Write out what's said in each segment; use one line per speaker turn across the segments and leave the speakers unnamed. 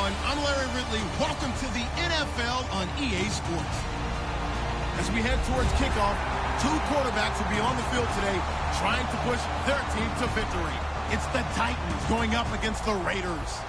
everyone. I'm Larry Ridley. Welcome to the NFL on EA Sports. As we head towards kickoff, two quarterbacks will be on the field today trying to push their team to victory. It's the Titans going up against the Raiders.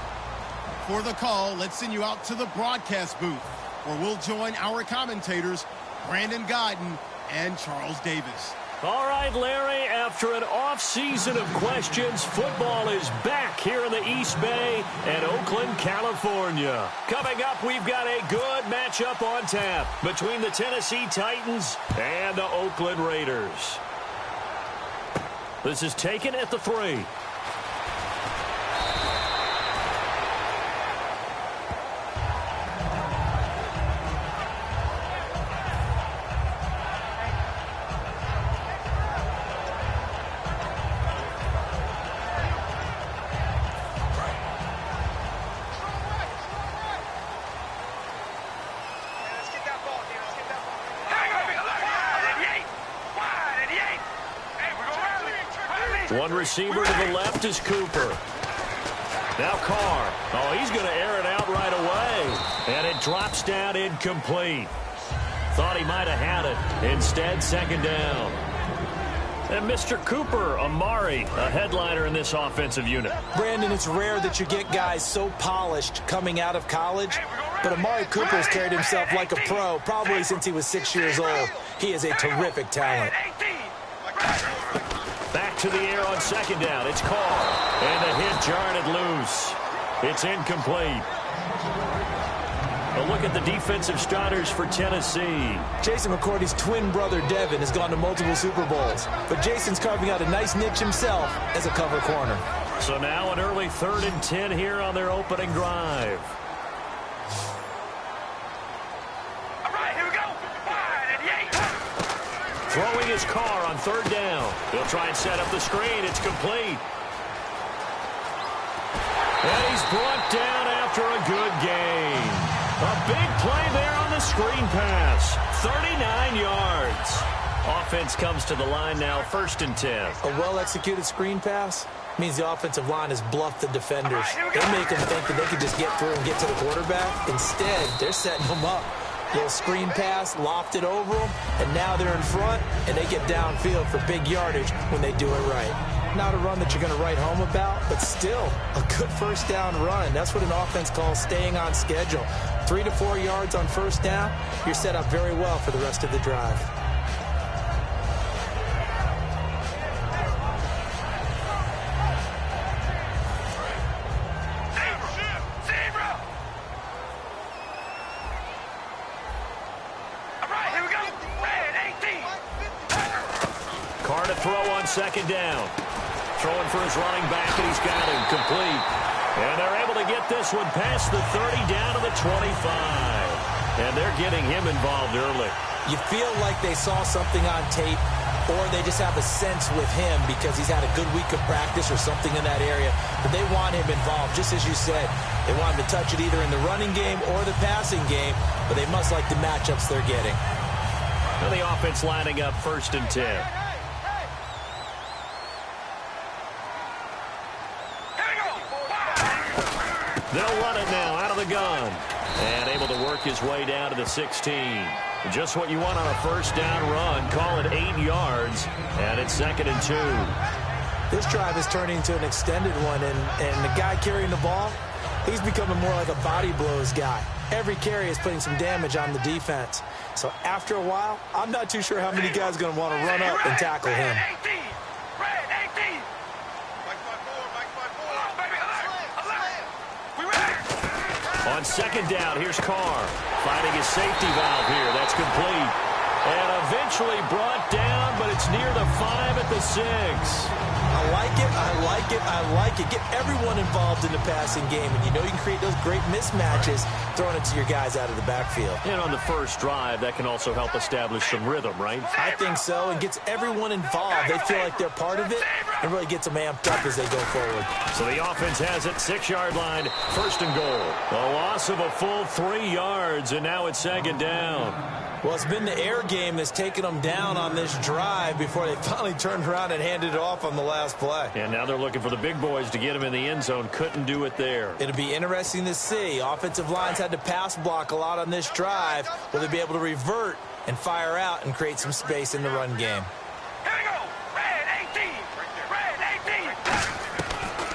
For the call, let's send you out to the broadcast booth, where we'll join our commentators, Brandon Godden and Charles Davis.
All right, Larry, after an off-season of questions, football is back here in the East Bay and Oakland, California. Coming up, we've got a good matchup on tap between the Tennessee Titans and the Oakland Raiders. This is taken at the 3. One receiver to the left is Cooper. Now Carr. Oh, he's going to air it out right away. And it drops down incomplete. Thought he might have had it. Instead, second down. And Mr. Cooper, Amari, a headliner in this offensive unit.
Brandon, it's rare that you get guys so polished coming out of college. But Amari Cooper has carried himself like a pro probably since he was 6 years old. He is a terrific talent.
Back to the air on second down. It's Carr. And the hit jarred it loose. It's incomplete. A look at the defensive starters for Tennessee.
Jason McCourty's twin brother, Devin, has gone to multiple Super Bowls. But Jason's carving out a nice niche himself as a cover corner.
So now an early 3rd and 10 here on their opening drive. Throwing his Carr on 3rd down. He'll try and set up the screen. It's complete. And he's brought down after a good gain. A big play there on the screen pass. 39 yards. Offense comes to the line now, 1st and 10.
A well-executed screen pass means the offensive line has bluffed the defenders. They make them think that they can just get through and get to the quarterback. Instead, they're setting them up. Little screen pass, lofted over them, and now they're in front, and they get downfield for big yardage when they do it right. Not a run that you're going to write home about, but still a good 1st down run. That's what an offense calls staying on schedule. 3 to 4 yards on 1st down, you're set up very well for the rest of the drive.
Throw on 2nd down. Throwing for his running back, and he's got him complete. And they're able to get this one past the 30 down to the 25. And they're getting him involved early.
You feel like they saw something on tape, or they just have a sense with him because he's had a good week of practice or something in that area. But they want him involved, just as you said. They want him to touch it either in the running game or the passing game, but they must like the matchups they're getting.
Now the offense lining up 1st and 10. They'll run it now out of the gun. And able to work his way down to the 16. Just what you want on a 1st down run. Call it 8 yards. And it's 2nd and 2.
This drive is turning into an extended one. And the guy carrying the ball, he's becoming more like a body blows guy. Every carry is putting some damage on the defense. So after a while, I'm not too sure how many guys are going to want to run up and tackle him.
On 2nd down, here's Carr. Finding his safety valve here. That's complete. And eventually brought down, but it's near the 5 at the 6.
I like it, I like it, I like it. Get everyone involved in the passing game, and you know you can create those great mismatches throwing it to your guys out of the backfield.
And on the first drive, that can also help establish some rhythm, right?
I think so, and gets everyone involved. They feel like they're part of it, and really gets them amped up as they go forward.
So the offense has it, 6-yard line, 1st and goal. A loss of a full 3 yards, and now it's 2nd down.
Well, it's been the air game game that's taken them down on this drive before they finally turned around and handed it off on the last play.
And now they're looking for the big boys to get him in the end zone. Couldn't do it there.
It'll be interesting to see. Offensive lines had to pass block a lot on this drive. Will they be able to revert and fire out and create some space in the run game?
Here we go. Red 18. Red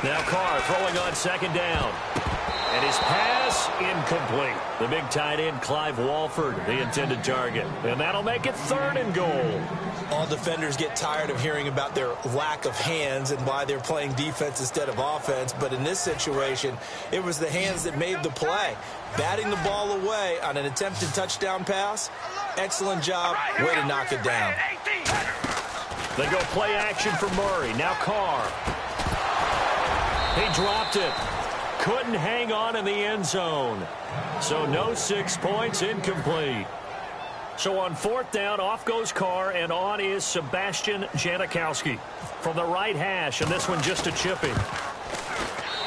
18.
Now Carr throwing on second down. And his pass incomplete. The big tight end, Clive Walford, the intended target. And that'll make it 3rd and goal.
All defenders get tired of hearing about their lack of hands and why they're playing defense instead of offense. But in this situation, it was the hands that made the play. Batting the ball away on an attempted touchdown pass. Excellent job. Way to knock it down.
They go play action for Murray. Now Carr. He dropped it. Couldn't hang on in the end zone. So no 6 points, incomplete. So on 4th down, off goes Carr, and on is Sebastian Janikowski from the right hash, and this one just a chipping.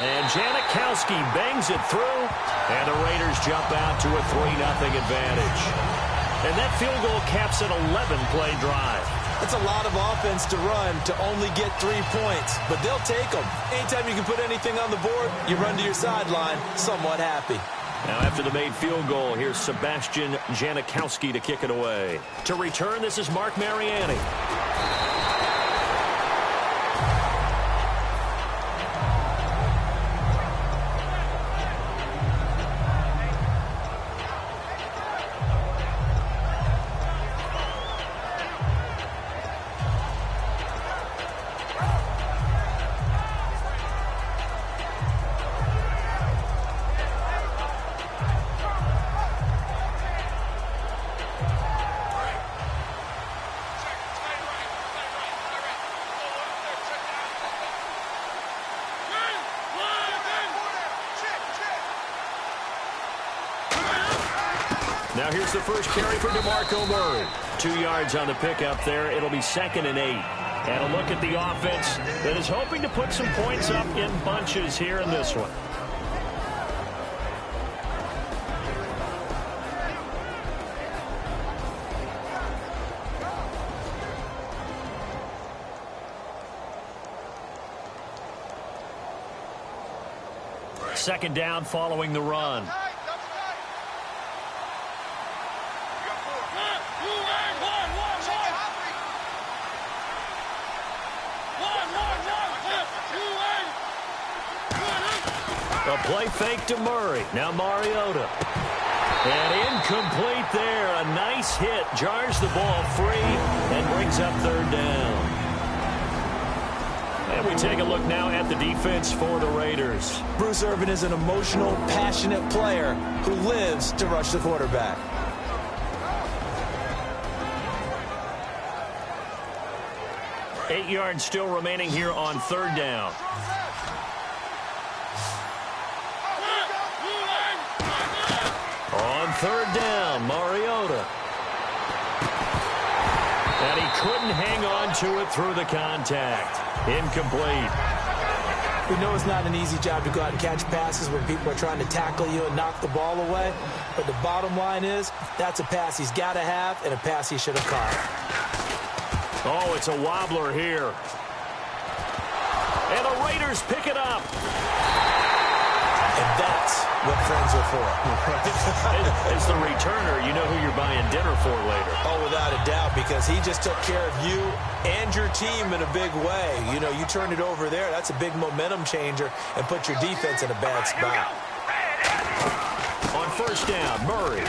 And Janikowski bangs it through, and the Raiders jump out to a 3-0 advantage. And that field goal caps an 11-play drive.
That's a lot of offense to run to only get 3 points, but they'll take them. Anytime you can put anything on the board, you run to your sideline somewhat happy.
Now after the made field goal, here's Sebastian Janikowski to kick it away. To return, this is Mark Mariani. Now here's the first carry for DeMarco Murray. 2 yards on the pickup there. It'll be 2nd and 8. And a look at the offense that is hoping to put some points up in bunches here in this one. Second down following the run. A play fake to Murray. Now Mariota. And incomplete there. A nice hit. Jars the ball free and brings up 3rd down. And we take a look now at the defense for the Raiders.
Bruce Irvin is an emotional, passionate player who lives to rush the quarterback.
Eight yards still remaining here on 3rd down. On 3rd down, Mariota. And he couldn't hang on to it through the contact. Incomplete.
We know it's not an easy job to go out and catch passes when people are trying to tackle you and knock the ball away. But the bottom line is, that's a pass he's got to have and a pass he should have caught.
Oh, it's a wobbler here. And the Raiders pick it up.
And that's what friends are for.
As the returner, you know who you're buying dinner for later.
Oh, without a doubt, because he just took care of you and your team in a big way. You know, you turned it over there. That's a big momentum changer and put your defense in a bad spot.
On 1st down, Murray.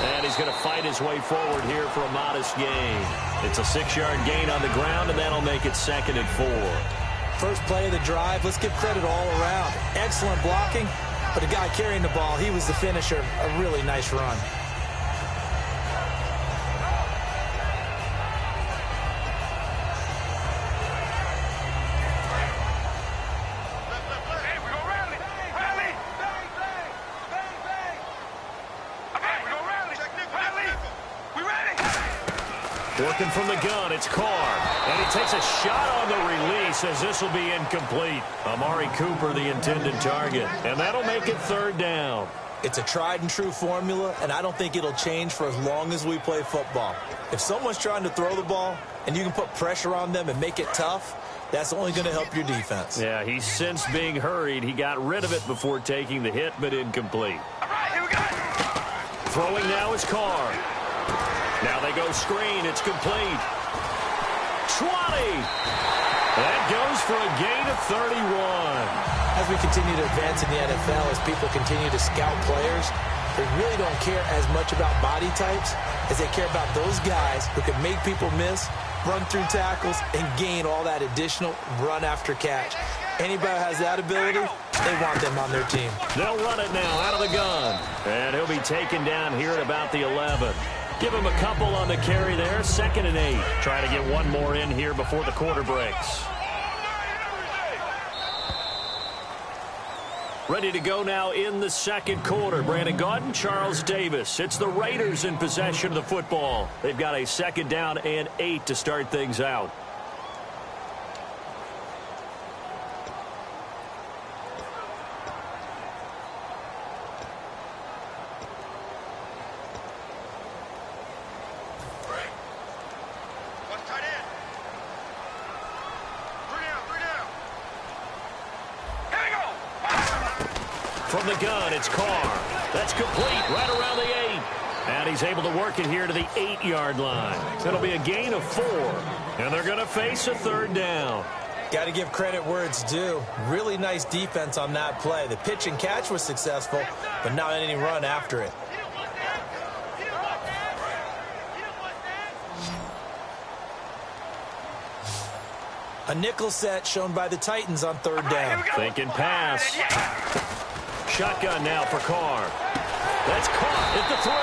And he's going to fight his way forward here for a modest gain. It's a 6-yard gain on the ground, and that'll make it 2nd and 4.
First play of the drive, let's give credit all around. Excellent blocking, but the guy carrying the ball, he was the finisher. A really nice run.
Working from the gun, it's Carr. And he takes a shot on the release as this will be incomplete. Amari Cooper, the intended target. And that'll make it 3rd down.
It's a tried-and-true formula, and I don't think it'll change for as long as we play football. If someone's trying to throw the ball and you can put pressure on them and make it tough, that's only going to help your defense.
Yeah, he's since being hurried. He got rid of it before taking the hit, but incomplete.
All right, here we go.
Throwing now is Carr. Now they go screen. It's complete. 20. That goes for a gain of 31.
As we continue to advance in the NFL, as people continue to scout players, they really don't care as much about body types as they care about those guys who can make people miss, run through tackles, and gain all that additional run after catch. Anybody who has that ability, they want them on their team.
They'll run it now out of the gun. And he'll be taken down here at about the 11. Give him a couple on the carry there. 2nd and 8. Try to get one more in here before the quarter breaks. Ready to go now in the second quarter. Brandon Gaudin, Charles Davis. It's the Raiders in possession of the football. They've got a 2nd down and 8 to start things out. From the gun, it's Carr. That's complete right around the 8. And he's able to work it here to the 8-yard line. It'll be a gain of 4. And they're going to face a 3rd down.
Got to give credit where it's due. Really nice defense on that play. The pitch and catch was successful, but not any run after it. A nickel set shown by the Titans on 3rd down.
Thinking pass. Shotgun now for Carr. That's caught at the 3.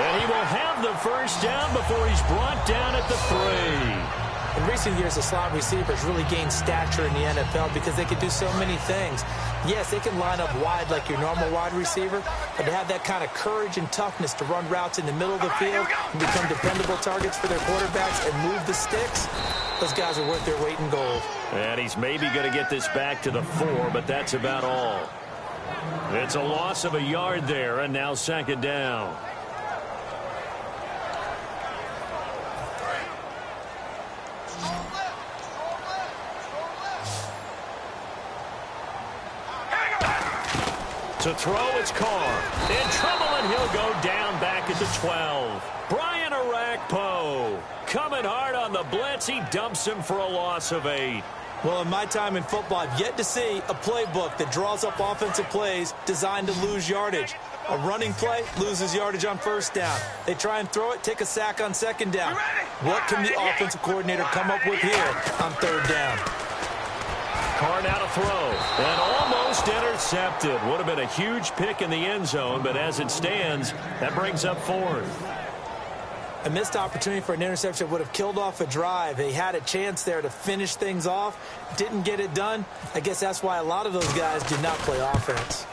And he will have the 1st down before he's brought down at the 3.
In recent years, the slot receivers really gained stature in the NFL because they can do so many things. Yes, they can line up wide like your normal wide receiver, but to have that kind of courage and toughness to run routes in the middle of the field and become dependable targets for their quarterbacks and move the sticks, those guys are worth their weight in gold.
And he's maybe going to get this back to the 4, but that's about all. It's a loss of a yard there, and now 2nd down. To throw, it's Carr. In trouble, and he'll go down back at the 12. Brian Arakpo coming hard on the blitz. He dumps him for a loss of 8.
Well, in my time in football, I've yet to see a playbook that draws up offensive plays designed to lose yardage. A running play loses yardage on 1st down. They try and throw it, take a sack on 2nd down. What can the offensive coordinator come up with here on 3rd down?
Carr now to throw, and almost intercepted. Would have been a huge pick in the end zone, but as it stands, that brings up 4th.
A missed opportunity for an interception would have killed off a drive. They had a chance there to finish things off. Didn't get it done. I guess that's why a lot of those guys do not play offense.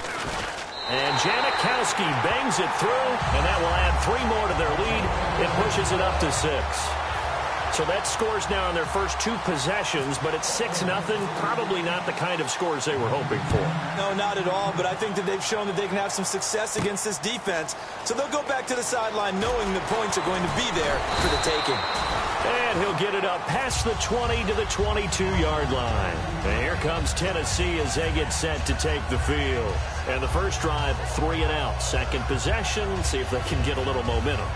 And Janikowski bangs it through, and that will add 3 more to their lead. It pushes it up to 6. So that scores now on their first 2 possessions, but it's 6-0. Probably not the kind of scores they were hoping for.
No, not at all, but I think that they've shown that they can have some success against this defense. So they'll go back to the sideline knowing the points are going to be there for the taking.
And he'll get it up past the 20 to the 22-yard line. And here comes Tennessee as they get set to take the field. And the first drive, 3 and out. Second possession, see if they can get a little momentum.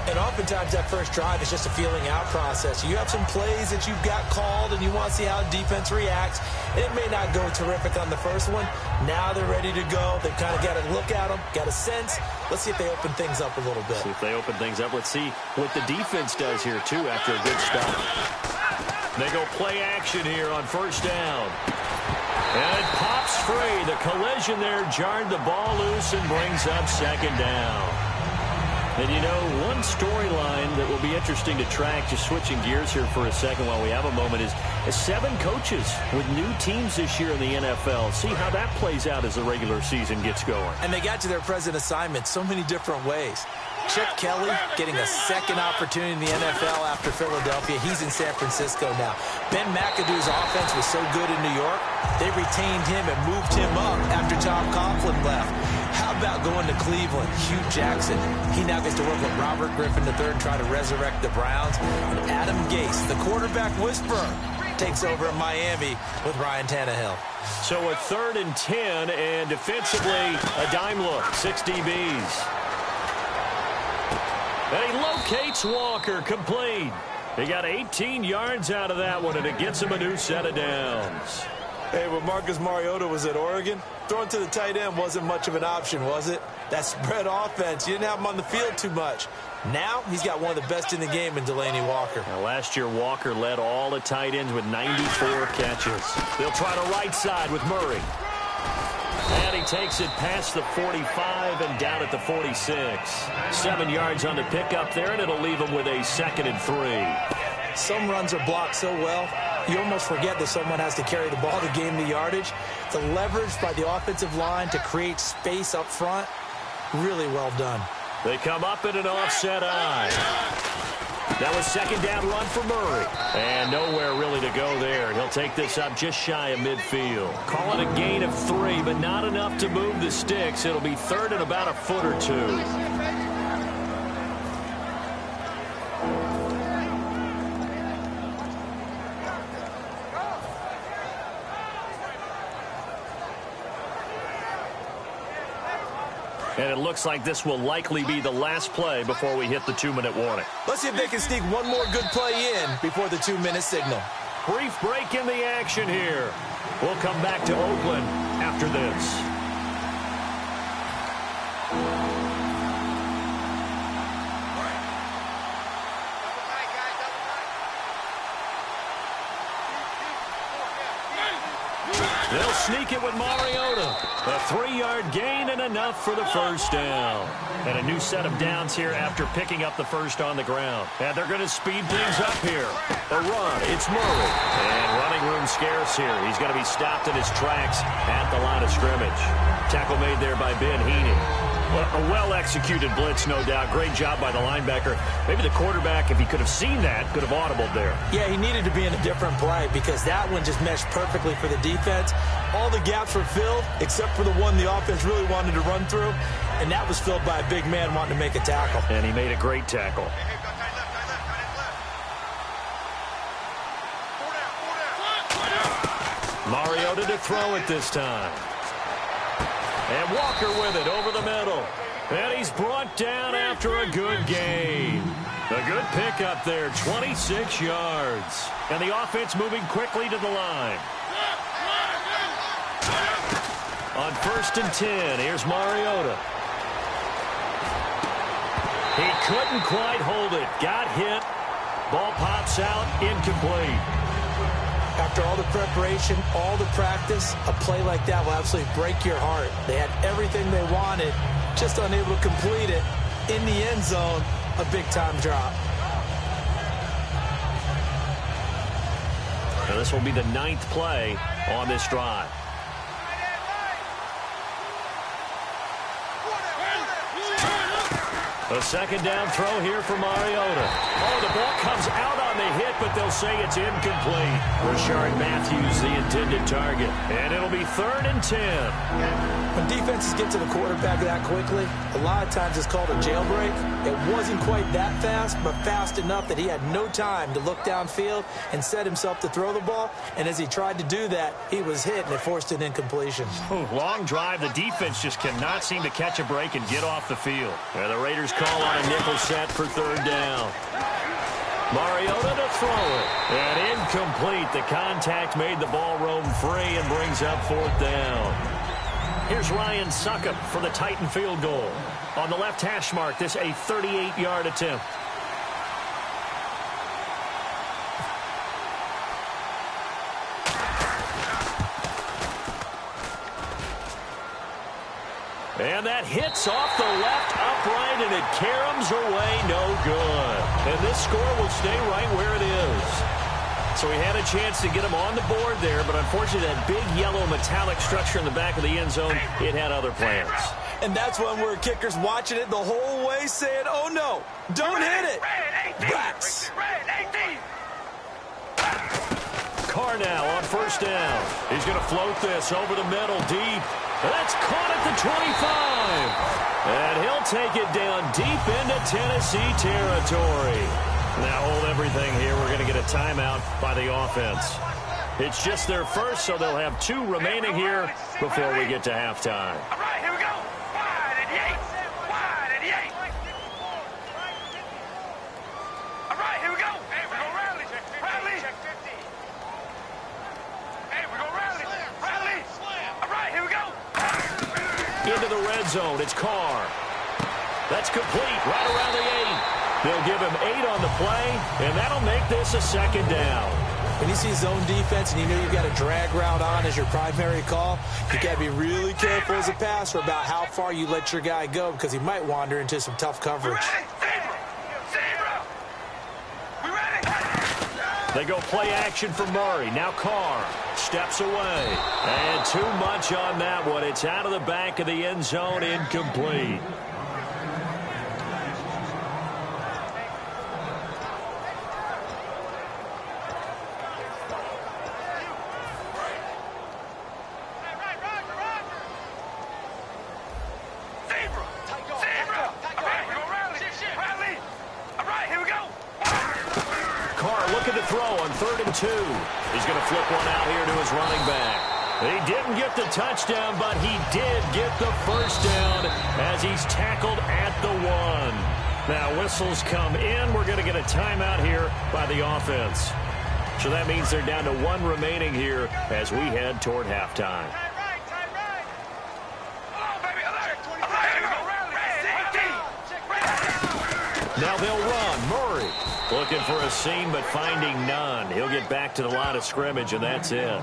And oftentimes that first drive is just a feeling out process. You have some plays that you've got called and you want to see how the defense reacts. It may not go terrific on the first one. Now they're ready to go. They've kind of got to look at them, got a sense. Let's see if they open things up a little bit.
See if they open things up. Let's see what the defense does here, too, after a good start. They go play action here on 1st down. And it pops free. The collision there jarred the ball loose and brings up 2nd down. And, you know, one storyline that will be interesting to track, just switching gears here for a second while we have a moment, is 7 coaches with new teams this year in the NFL. See how that plays out as the regular season gets going.
And they got to their present assignment so many different ways. Chip Kelly getting a second opportunity in the NFL after Philadelphia. He's in San Francisco now. Ben McAdoo's offense was so good in New York, they retained him and moved him up after Tom Coughlin left. How How about going to Cleveland? Hugh Jackson. He now gets to work with Robert Griffin III and try to resurrect the Browns. And Adam Gase, the quarterback whisperer, takes over in Miami with Ryan Tannehill.
So a 3rd and 10, and defensively, a dime look, 6 DBs. And he locates Walker, complete. He got 18 yards out of that one, and it gets him a new set of downs.
Hey, when Marcus Mariota was at Oregon, throwing to the tight end wasn't much of an option, was it? That spread offense, you didn't have him on the field too much. Now he's got one of the best in the game in Delaney Walker.
Now, last year, Walker led all the tight ends with 94 catches. They'll try to right side with Murray. And he takes it past the 45 and down at the 46. 7 yards on the pickup there, and it'll leave him with a 2nd and 3.
Some runs are blocked so well, you almost forget that someone has to carry the ball to gain the yardage. The leverage by the offensive line to create space up front, really well done.
They come up in an offset eye. That was 2nd down run for Murray. And nowhere really to go there. He'll take this up just shy of midfield. Call it a gain of 3, but not enough to move the sticks. It'll be 3rd and about a foot or 2. And it looks like this will likely be the last play before we hit the 2-minute warning.
Let's see if they can sneak one more good play in before the 2-minute signal.
Brief break in the action here. We'll come back to Oakland after this. They'll sneak it with Mariota. A 3-yard gain and enough for the first down. And a new set of downs here after picking up the first on the ground. And they're going to speed things up here. A run. It's Murray. And running room scarce here. He's going to be stopped in his tracks at the line of scrimmage. Tackle made there by Ben Heaney. A well-executed blitz, no doubt. Great job by the linebacker. Maybe the quarterback, if he could have seen that, could have audibled there.
Yeah, he needed to be in a different play because that one just meshed perfectly for the defense. All the gaps were filled except for the one the offense really wanted to run through, and that was filled by a big man wanting to make a tackle.
And he made a great tackle. Mariota to throw it this time. And Walker with it over the middle. And he's brought down after a good gain. A good pickup there, 26 yards. And the offense moving quickly to the line. On 1st and 10, here's Mariota. He couldn't quite hold it. Got hit. Ball pops out, incomplete.
After all the preparation, all the practice, a play like that will absolutely break your heart. They had everything they wanted, just unable to complete it. In the end zone, a big-time drop.
Now this will be the 9th play on this drive. A 2nd down throw here for Mariota. Oh, the ball comes out on the hit, but they'll say it's incomplete. Rashard Matthews, the intended target. And it'll be 3rd and 10.
When defenses get to the quarterback that quickly, a lot of times it's called a jailbreak. It wasn't quite that fast, but fast enough that he had no time to look downfield and set himself to throw the ball. And as he tried to do that, he was hit, and it forced an incompletion.
Ooh, long drive. The defense just cannot seem to catch a break and get off the field. And the Raiders call on a nickel set for 3rd down. Mariota to throw it. And incomplete. The contact made the ball roam free and brings up 4th down. Here's Ryan Succop for the Titan field goal. On the left hash mark, this a 38-yard attempt. And that hits off the left upright, and it caroms away no good. And this score will stay right where it is. So we had a chance to get him on the board there, but unfortunately that big yellow metallic structure in the back of the end zone, it had other plans.
And that's when we're kickers watching it the whole way saying, oh no, don't hit it. Rats.
Carr now on 1st down. He's going to float this over the middle deep. That's caught at the 25. And he'll take it down deep into Tennessee territory. Now hold everything here. We're going to get a timeout by the offense. It's just their first, so they'll have 2 remaining here before we get to halftime.
All right, here we go. Wide at the 8. Wide at the 8. All right, here we go. Hey, we go rally. Rally. Check 50. Hey, we go rally. Rally. All right, here we go.
Into the red zone. It's Carr. That's complete right around the 8. They'll give him 8 on the play, and that'll make this a second down.
When you see zone defense and you know you've got a drag route on as your primary call, you got to be really careful as a passer about how far you let your guy go because he might wander into some tough coverage.
They go play action for Murray. Now Carr steps away. And too much on that one. It's out of the back of the end zone, incomplete. He's going to flip one out here to his running back. He didn't get the touchdown, but he did get the first down as he's tackled at the 1. Now whistles come in. We're going to get a timeout here by the offense. So that means they're down to 1 remaining here as we head toward halftime. Now they'll run. Murray looking for a seam, but finding none. He'll get back to the line of scrimmage, and that's it.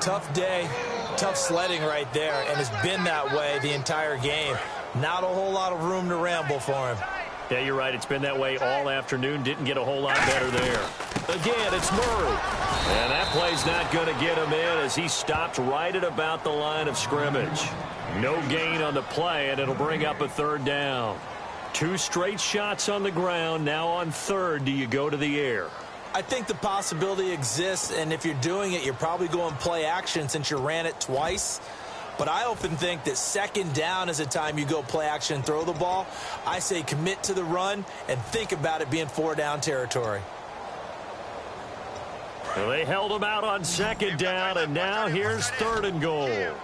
Tough day, tough sledding right there, and it's been that way the entire game. Not a whole lot of room to ramble for him.
Yeah, you're right. It's been that way all afternoon. Didn't get a whole lot better there. Again, it's Murray. And that play's not going to get him in as he stopped right at about the line of scrimmage. No gain on the play, and it'll bring up a 3rd down. 2 straight shots on the ground. Now on 3rd, do you go to the air?
I think the possibility exists, and if you're doing it, you're probably going play action since you ran it twice. But I often think that 2nd down is the time you go play action and throw the ball. I say commit to the run and think about it being 4 down territory.
Well, they held him out on 2nd down, and now here's 3rd and goal.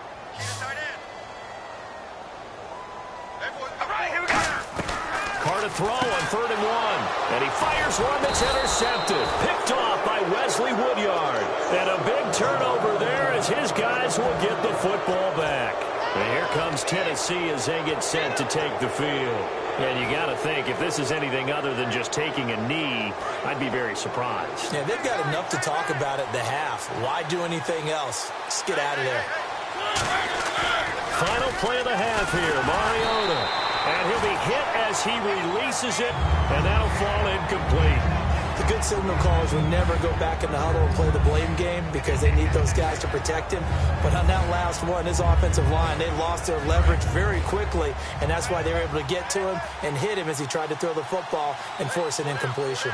Carr to throw on 3rd and 1. And he fires one that's intercepted. Picked off by Wesley Woodyard. And a big turnover there as his guys will get the football back. And here comes Tennessee as they get set to take the field. And you got to think, if this is anything other than just taking a knee, I'd be very surprised.
Yeah, they've got enough to talk about at the half. Why do anything else? Just get out of there.
Final play of the half here, Mariota. And he'll be hit as he releases it, and that'll fall incomplete.
The good signal callers will never go back in the huddle and play the blame game because they need those guys to protect him. But on that last one, his offensive line, they lost their leverage very quickly, and that's why they were able to get to him and hit him as he tried to throw the football and force an incompletion.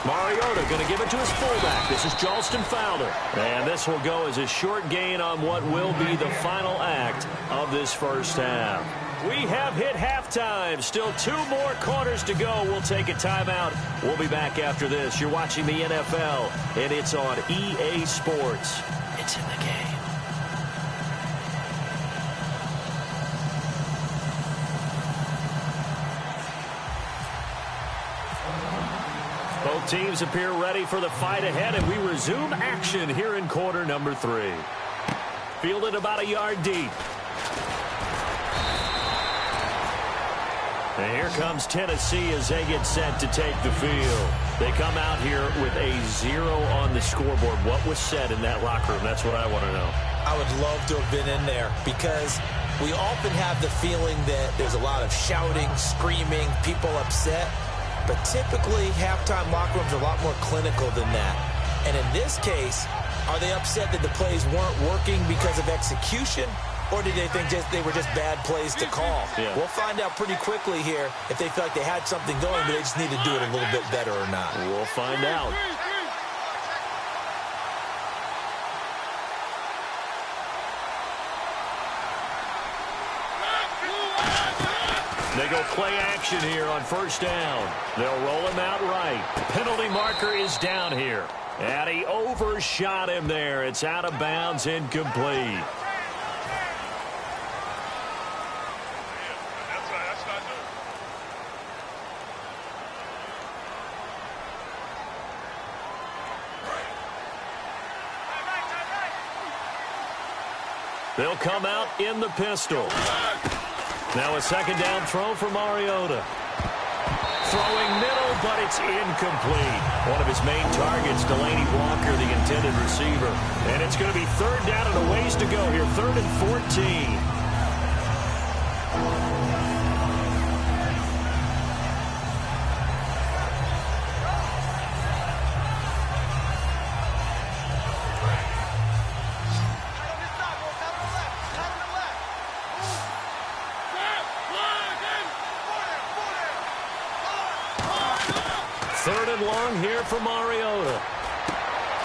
Mariota going to give it to his fullback. This is Charleston Fowler. And this will go as a short gain on what will be the final act of this first half. We have hit halftime. Still 2 more quarters to go. We'll take a timeout. We'll be back after this. You're watching the NFL, and it's on EA Sports. It's in the game. Both teams appear ready for the fight ahead, and we resume action here in quarter number 3. Fielded about a yard deep. And here comes Tennessee as they get set to take the field. They come out here with a 0 on the scoreboard. What was said in that locker room? That's what I want to know.
I would love to have been in there because we often have the feeling that there's a lot of shouting, screaming, people upset. But typically, halftime locker rooms are a lot more clinical than that. And in this case, are they upset that the plays weren't working because of execution? Or did they think they were just bad plays to call?
Yeah.
We'll find out pretty quickly here if they feel like they had something going, but they just need to do it a little bit better or not.
We'll find out. They go play action here on first down. They'll roll him out right. Penalty marker is down here. And he overshot him there. It's out of bounds, incomplete. They'll come out in the pistol. Now a second down throw for Mariota. Throwing middle, but it's incomplete. One of his main targets, Delaney Walker, the intended receiver. And it's going to be third down and a ways to go here. 3rd and 14. Long here for Mariota.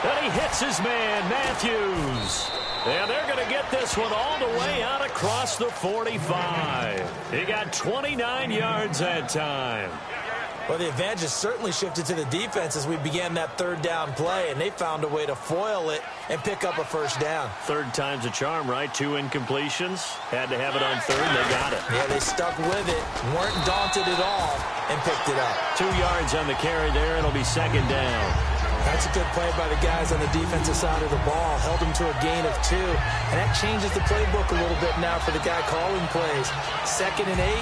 And he hits his man, Matthews. And they're going to get this one all the way out across the 45. He got 29 yards that time.
Well, the advantage has certainly shifted to the defense as we began that third down play, and they found a way to foil it and pick up a first down.
Third time's a charm, right? 2 incompletions. Had to have it on third. They got it.
Yeah, they stuck with it, weren't daunted at all, and picked it up.
2 yards on the carry there. It'll be second down.
That's a good play by the guys on the defensive side of the ball. Held them to a gain of 2. And that changes the playbook a little bit now for the guy calling plays. 2nd and 8.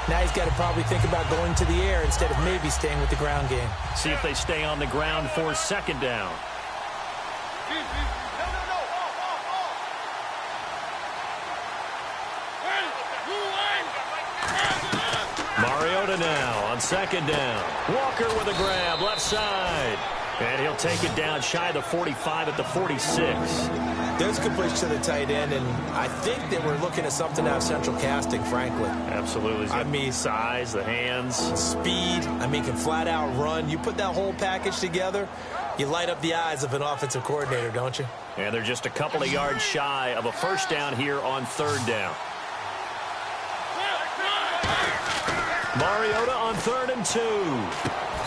Now he's got to probably think about going to the air instead of maybe staying with the ground game.
See if they stay on the ground for second down. Mariota now on second down. Walker with a grab, left side. And he'll take it down shy of the 45 at the 46.
There's a good push to the tight end, and I think that we're looking at something out of central casting, frankly.
Absolutely.
I mean,
size, the hands.
Speed. I mean, can flat out run. You put that whole package together, you light up the eyes of an offensive coordinator, don't you?
And they're just a couple of yards shy of a first down here on third down. Mariota on 3rd and 2.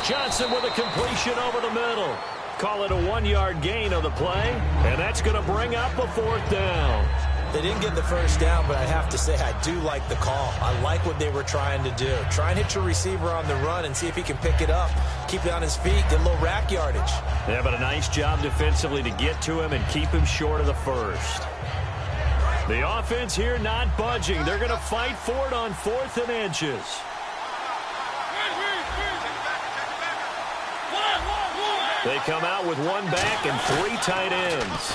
Johnson with a completion over the middle. Call it a 1-yard gain on the play, and that's going to bring up a 4th down.
They didn't get the first down, but I have to say I do like the call. I like what they were trying to do. Try and hit your receiver on the run and see if he can pick it up. Keep it on his feet, get a little rack yardage.
Yeah, but a nice job defensively to get to him and keep him short of the first. The offense here not budging. They're going to fight for it on 4th and inches. They come out with 1 back and 3 tight ends.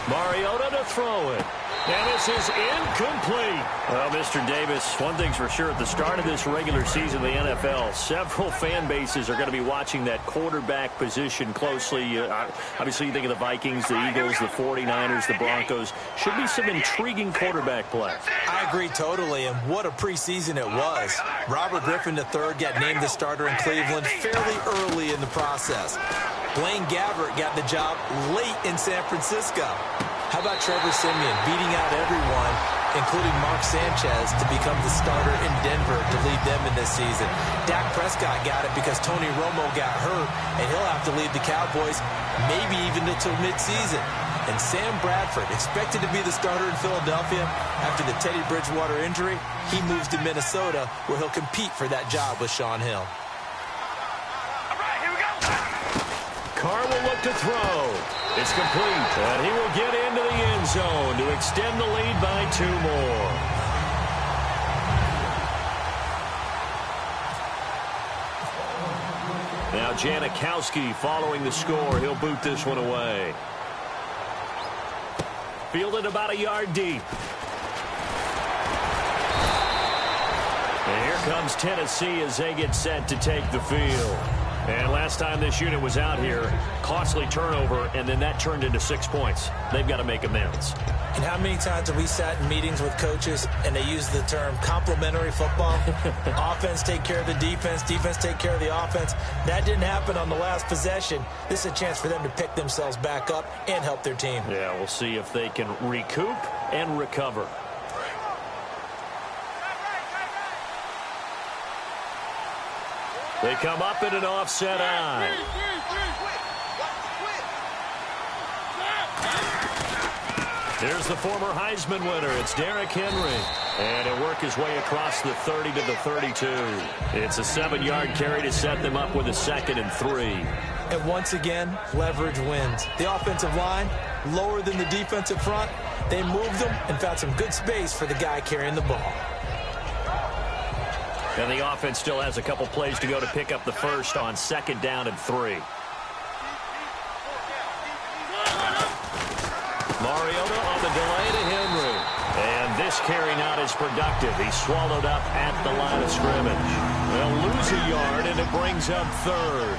Mariota to throw it. And this is incomplete. Well, Mr. Davis, one thing's for sure. At the start of this regular season of the NFL, several fan bases are going to be watching that quarterback position closely. Obviously, you think of the Vikings, the Eagles, the 49ers, the Broncos. Should be some intriguing quarterback play.
I agree totally, and what a preseason it was. Robert Griffin III got named the starter in Cleveland fairly early in the process. Blaine Gabbert got the job late in San Francisco. How about Trevor Siemian beating out everyone, including Mark Sanchez, to become the starter in Denver to lead them in this season? Dak Prescott got it because Tony Romo got hurt, and he'll have to lead the Cowboys maybe even until midseason. And Sam Bradford, expected to be the starter in Philadelphia after the Teddy Bridgewater injury, he moves to Minnesota where he'll compete for that job with Sean Hill.
All right, here we go.
Carr will look to throw. It's complete, and he will get into the end zone to extend the lead by 2 more. Now Janikowski following the score. He'll boot this one away. Fielded about a yard deep. And here comes Tennessee as they get set to take the field. And last time this unit was out here, costly turnover, and then that turned into 6 points. They've got to make amends.
And how many times have we sat in meetings with coaches and they use the term complementary football? Offense take care of the defense, defense take care of the offense. That didn't happen on the last possession. This is a chance for them to pick themselves back up and help their team.
Yeah, we'll see if they can recoup and recover. They come up in an offset eye. Here's the former Heisman winner. It's Derrick Henry. And he'll work his way across the 30 to the 32. It's a 7-yard carry to set them up with a 2nd and 3.
And once again, leverage wins. The offensive line, lower than the defensive front. They moved them and found some good space for the guy carrying the ball.
And the offense still has a couple plays to go to pick up the first on 2nd down and 3. Mariota on the delay to Henry. And this carry not as productive. He's swallowed up at the line of scrimmage. They'll lose a yard, and it brings up 3rd.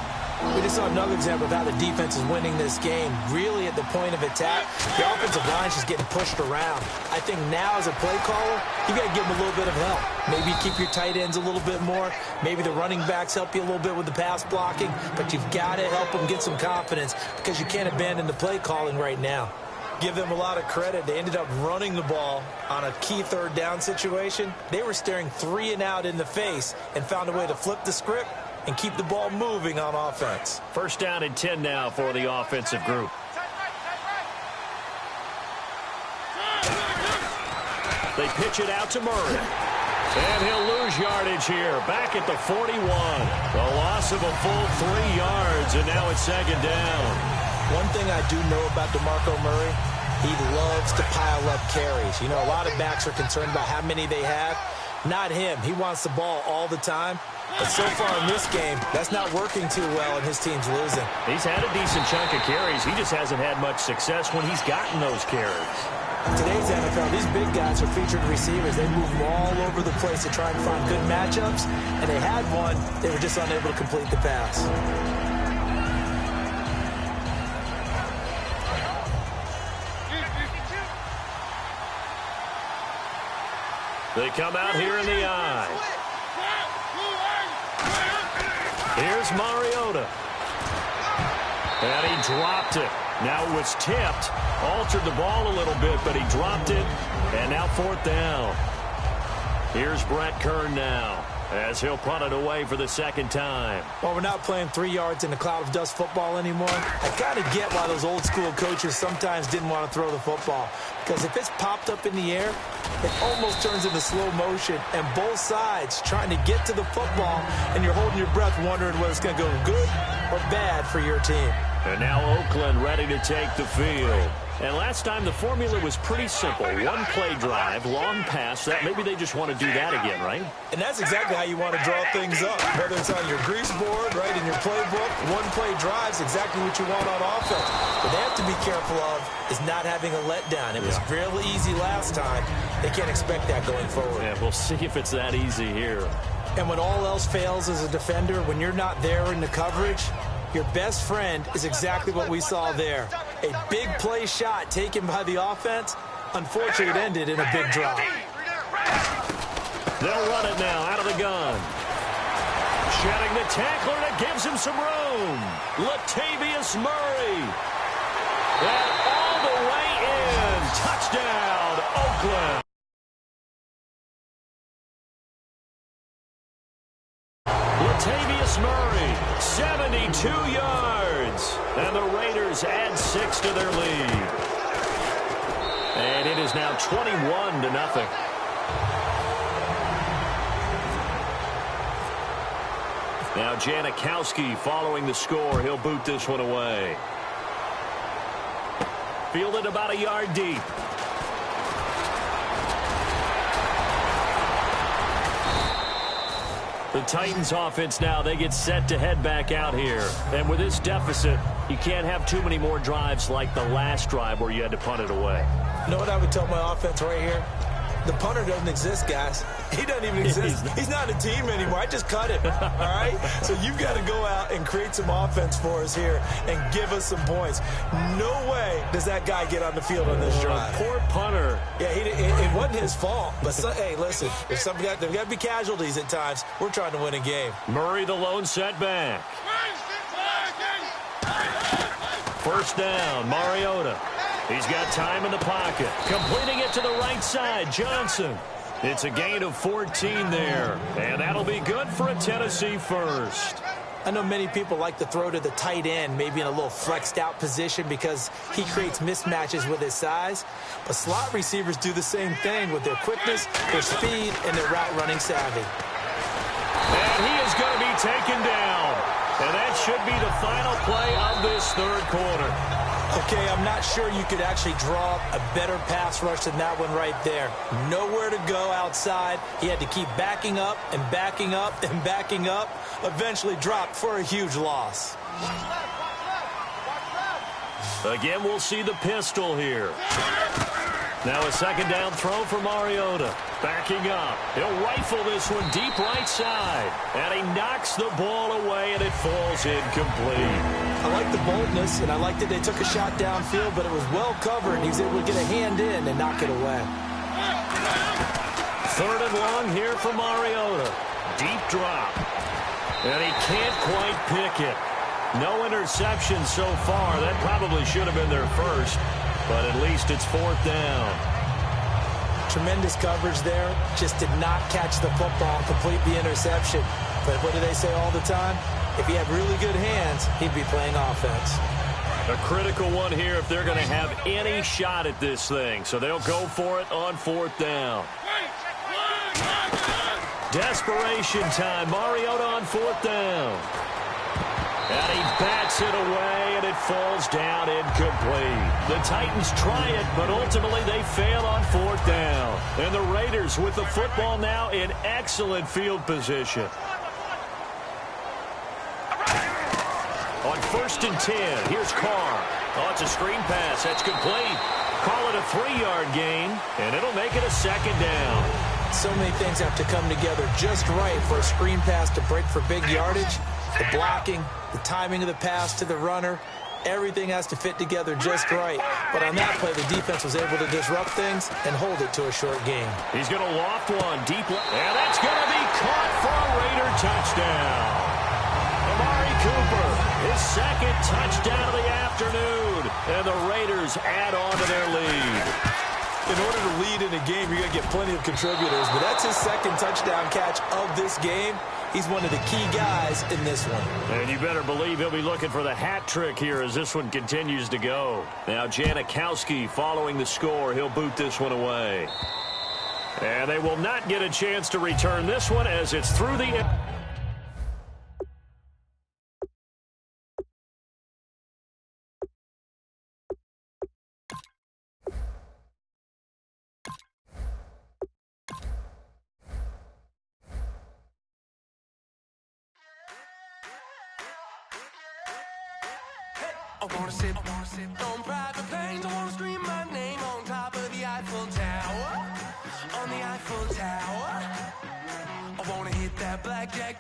We just saw another example of how the defense is winning this game. Really at the point of attack, the offensive line's just getting pushed around. I think now as a play caller, you got to give them a little bit of help. Maybe keep your tight ends a little bit more. Maybe the running backs help you a little bit with the pass blocking. But you've got to help them get some confidence because you can't abandon the play calling right now. Give them a lot of credit. They ended up running the ball on a key 3rd down situation. They were staring 3 and out in the face and found a way to flip the script and keep the ball moving on offense.
1st down and 10 now for the offensive group. They pitch it out to Murray. And he'll lose yardage here. Back at the 41. A loss of a full 3 yards, and now it's 2nd down.
One thing I do know about DeMarco Murray, he loves to pile up carries. You know, a lot of backs are concerned about how many they have. Not him. He wants the ball all the time. But so far in this game, that's not working too well, and his team's losing.
He's had a decent chunk of carries. He just hasn't had much success when he's gotten those carries.
In today's NFL, these big guys are featured receivers. They move them all over the place to try and find good matchups. And they had one. They were just unable to complete the pass.
They come out here in the eye. Here's Mariota. And he dropped it. Now it was tipped. Altered the ball a little bit, but he dropped it. And now 4th down. Here's Brett Kern now, as he'll punt it away for the 2nd time.
Well, we're not playing 3 yards in a cloud of dust football anymore. I kind of get why those old school coaches sometimes didn't want to throw the football. Because if it's popped up in the air, it almost turns into slow motion. And both sides trying to get to the football, and you're holding your breath wondering whether it's going to go good or bad for your team.
And now Oakland ready to take the field. And last time the formula was pretty simple. 1 play drive, long pass. That maybe they just want to do that again, right?
And that's exactly how you want to draw things up. Whether it's on your grease board, right, in your playbook, 1 play drive's exactly what you want on offense. What they have to be careful of is not having a letdown. It was real easy last time. They can't expect that going forward.
Yeah, we'll see if it's that easy here.
And when all else fails as a defender, when you're not there in the coverage, your best friend is exactly what we saw there. A big play shot taken by the offense. Unfortunately, it ended in a big drop.
They'll run it now out of the gun. Shedding the tackler, and it gives him some room. Latavius Murray. And all the way in. Touchdown, Oakland. Latavius Murray, 72 yards. And the Raiders add 6 to their lead. And it is now 21-0. Now Janikowski following the score. He'll boot this one away. Fielded about a yard deep. The Titans offense now, they get set to head back out here. And with this deficit, you can't have too many more drives like the last drive where you had to punt it away.
You know what I would tell my offense right here? The punter doesn't exist, guys. He doesn't even exist. He's not a team anymore. I just cut him, all right? So you've got to go out and create some offense for us here and give us some points. No way does that guy get on the field on this drive.
Poor punter.
Yeah, it wasn't his fault. But, hey, listen, there's got to be casualties at times. We're trying to win a game.
Murray the lone setback. 1st down, Mariota. He's got time in the pocket. Completing it to the right side, Johnson. It's a gain of 14 there, and that'll be good for a Tennessee first.
I know many people like to throw to the tight end, maybe in a little flexed out position because he creates mismatches with his size. But slot receivers do the same thing with their quickness, their speed, and their route running savvy.
And he is going to be taken down. And that should be the final play of this third quarter.
Okay, I'm not sure you could actually draw a better pass rush than that one right there. Nowhere to go outside. He had to keep backing up and backing up and backing up. Eventually dropped for a huge loss.
Again, we'll see the pistol here. Now a second down throw for Mariota. Backing up. He'll rifle this one deep right side. And he knocks the ball away, and it falls incomplete.
I like the boldness, and I like that they took a shot downfield, but it was well covered. He was able to get a hand in and knock it away.
Third and long here for Mariota. Deep drop. And he can't quite pick it. No interception so far. That probably should have been their first. But at least it's fourth down.
Tremendous coverage there. Just did not catch the football and complete the interception. But what do they say all the time? If he had really good hands, he'd be playing offense.
A critical one here if they're going to have any shot at this thing. So they'll go for it on fourth down. Desperation time. Mariota on fourth down. And he bats it away, and it falls down incomplete. The Titans try it, but ultimately they fail on fourth down. And the Raiders with the football now in excellent field position. On 1st and 10, here's Carr. Oh, it's a screen pass. That's complete. Call it a 3-yard gain, and it'll make it a second down.
So many things have to come together just right for a screen pass to break for big yardage. The blocking, the timing of the pass to the runner, everything has to fit together just right. But on that play, the defense was able to disrupt things and hold it to a short game.
He's going to loft one deep, and that's going to be caught for a Raider touchdown. Amari Cooper, his second touchdown of the afternoon, and the Raiders add on to their lead.
In order to lead in a game, you're going to get plenty of contributors, but that's his second touchdown catch of this game. He's one of the key guys in this one.
And you better believe he'll be looking for the hat trick here as this one continues to go. Now Janikowski following the score. He'll boot this one away. And they will not get a chance to return this one as it's through the...
I wanna sip on private planes. I wanna scream my name on top of the Eiffel Tower. On the Eiffel Tower. I wanna hit that blackjack.